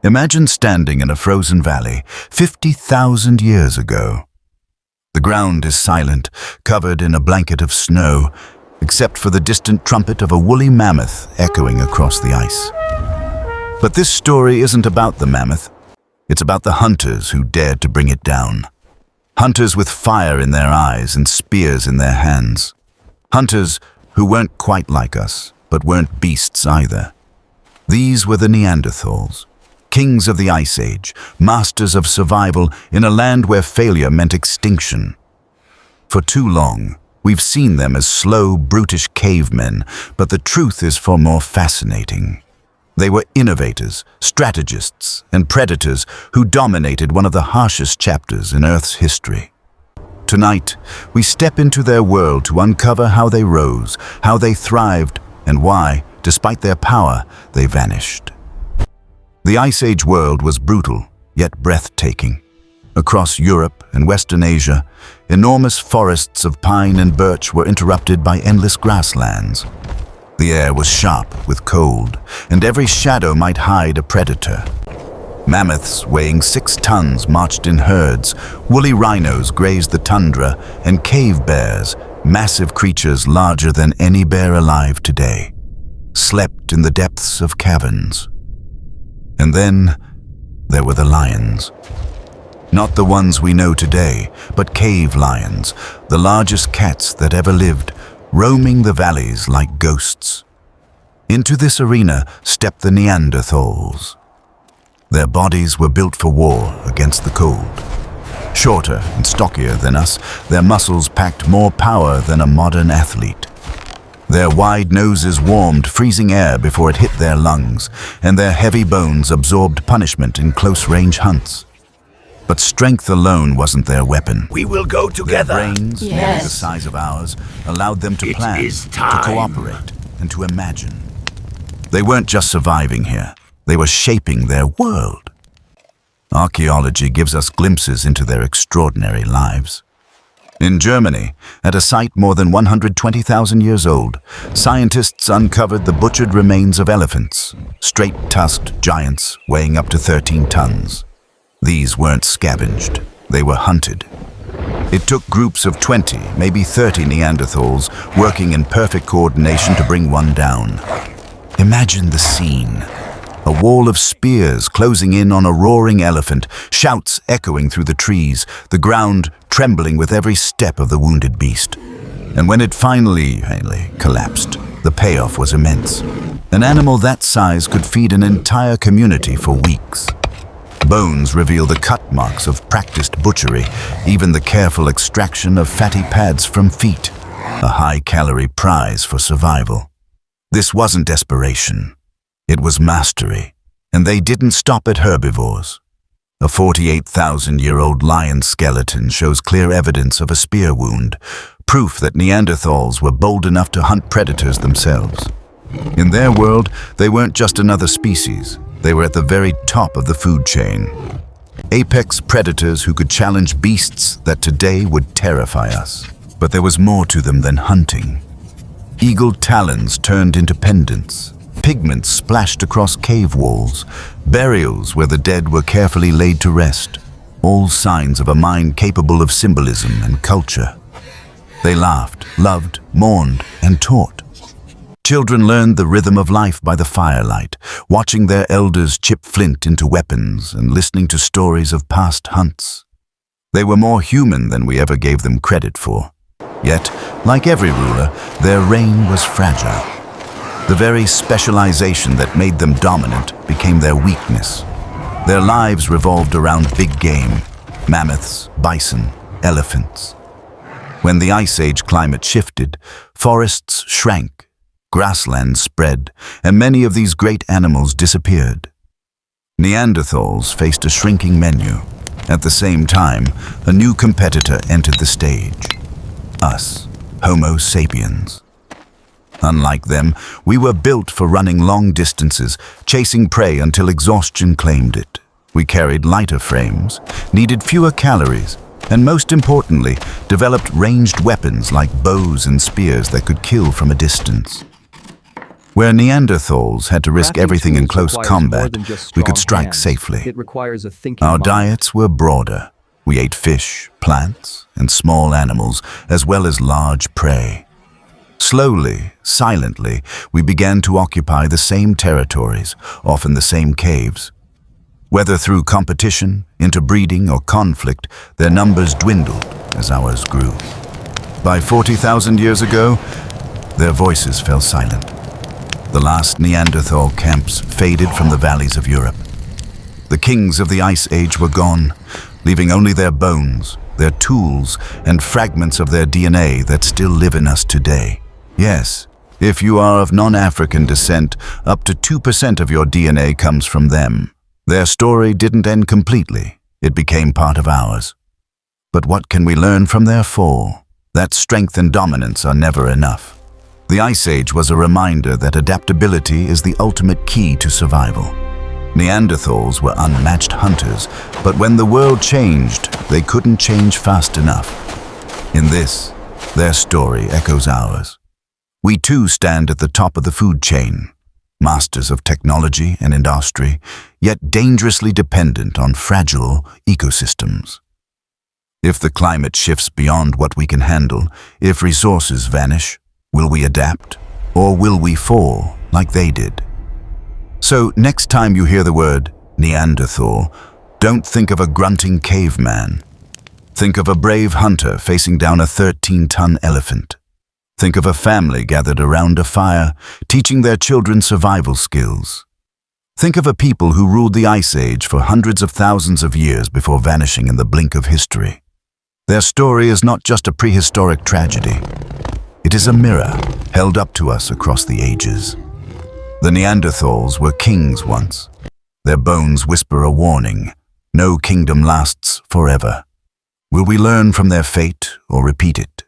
Imagine standing in a frozen valley 50,000 years ago. The ground is silent, covered in a blanket of snow, except for the distant trumpet of a woolly mammoth echoing across the ice. But this story isn't about the mammoth. It's about the hunters who dared to bring it down. Hunters with fire in their eyes and spears in their hands. Hunters who weren't quite like us, but weren't beasts either. These were the Neanderthals, kings of the Ice Age, masters of survival in a land where failure meant extinction. For too long, we've seen them as slow, brutish cavemen, but the truth is far more fascinating. They were innovators, strategists, and predators who dominated one of the harshest chapters in Earth's history. Tonight, we step into their world to uncover how they rose, how they thrived, and why, despite their power, they vanished. The Ice Age world was brutal, yet breathtaking. Across Europe and Western Asia, enormous forests of pine and birch were interrupted by endless grasslands. The air was sharp with cold, and every shadow might hide a predator. Mammoths weighing 6 tons marched in herds, woolly rhinos grazed the tundra, and cave bears, massive creatures larger than any bear alive today, slept in the depths of caverns. And then there were the lions. Not the ones we know today, but cave lions, the largest cats that ever lived, roaming the valleys like ghosts. Into this arena stepped the Neanderthals. Their bodies were built for war against the cold. Shorter and stockier than us, their muscles packed more power than a modern athlete. Their wide noses warmed freezing air before it hit their lungs, and their heavy bones absorbed punishment in close-range hunts. But strength alone wasn't their weapon. We will go together. Their brains, nearly the size of ours, allowed them to plan, to cooperate, and to imagine. They weren't just surviving here. They were shaping their world. Archaeology gives us glimpses into their extraordinary lives. In Germany, at a site more than 120,000 years old, scientists uncovered the butchered remains of elephants, straight-tusked giants weighing up to 13 tons. These weren't scavenged, they were hunted. It took groups of 20, maybe 30 Neanderthals working in perfect coordination to bring one down. Imagine the scene. A wall of spears closing in on a roaring elephant, shouts echoing through the trees, the ground trembling with every step of the wounded beast. And when it finally collapsed, the payoff was immense. An animal that size could feed an entire community for weeks. Bones reveal the cut marks of practiced butchery, even the careful extraction of fatty pads from feet, a high-calorie prize for survival. This wasn't desperation. It was mastery, and they didn't stop at herbivores. A 48,000-year-old lion skeleton shows clear evidence of a spear wound, proof that Neanderthals were bold enough to hunt predators themselves. In their world, they weren't just another species. They were at the very top of the food chain. Apex predators who could challenge beasts that today would terrify us. But there was more to them than hunting. Eagle talons turned into pendants. Pigments splashed across cave walls. Burials where the dead were carefully laid to rest. All signs of a mind capable of symbolism and culture. They laughed, loved, mourned, and taught. Children learned the rhythm of life by the firelight, watching their elders chip flint into weapons and listening to stories of past hunts. They were more human than we ever gave them credit for. Yet, like every ruler, their reign was fragile. The very specialization that made them dominant became their weakness. Their lives revolved around big game, mammoths, bison, elephants. When the Ice Age climate shifted, forests shrank. Grasslands spread, and many of these great animals disappeared. Neanderthals faced a shrinking menu. At the same time, a new competitor entered the stage. Us, Homo sapiens. Unlike them, we were built for running long distances, chasing prey until exhaustion claimed it. We carried lighter frames, needed fewer calories, and most importantly, developed ranged weapons like bows and spears that could kill from a distance. Where Neanderthals had to risk Crafting everything in tools close requires more combat, than just we could strong strike hands. safely. It requires a thinking Our mind. diets were broader. We ate fish, plants, and small animals, as well as large prey. Slowly, silently, we began to occupy the same territories, often the same caves. Whether through competition, interbreeding, or conflict, their numbers dwindled as ours grew. By 40,000 years ago, their voices fell silent. The last Neanderthal camps faded from the valleys of Europe. The kings of the Ice Age were gone, leaving only their bones, their tools, and fragments of their DNA that still live in us today. Yes, if you are of non-African descent, up to 2% of your DNA comes from them. Their story didn't end completely. It became part of ours. But what can we learn from their fall? That strength and dominance are never enough. The Ice Age was a reminder that adaptability is the ultimate key to survival. Neanderthals were unmatched hunters, but when the world changed, they couldn't change fast enough. In this, their story echoes ours. We too stand at the top of the food chain, masters of technology and industry, yet dangerously dependent on fragile ecosystems. If the climate shifts beyond what we can handle, if resources vanish, will we adapt, or will we fall like they did? So next time you hear the word Neanderthal, don't think of a grunting caveman. Think of a brave hunter facing down a 13-ton elephant. Think of a family gathered around a fire, teaching their children survival skills. Think of a people who ruled the Ice Age for hundreds of thousands of years before vanishing in the blink of history. Their story is not just a prehistoric tragedy. It is a mirror held up to us across the ages. The Neanderthals were kings once. Their bones whisper a warning. No kingdom lasts forever. Will we learn from their fate or repeat it?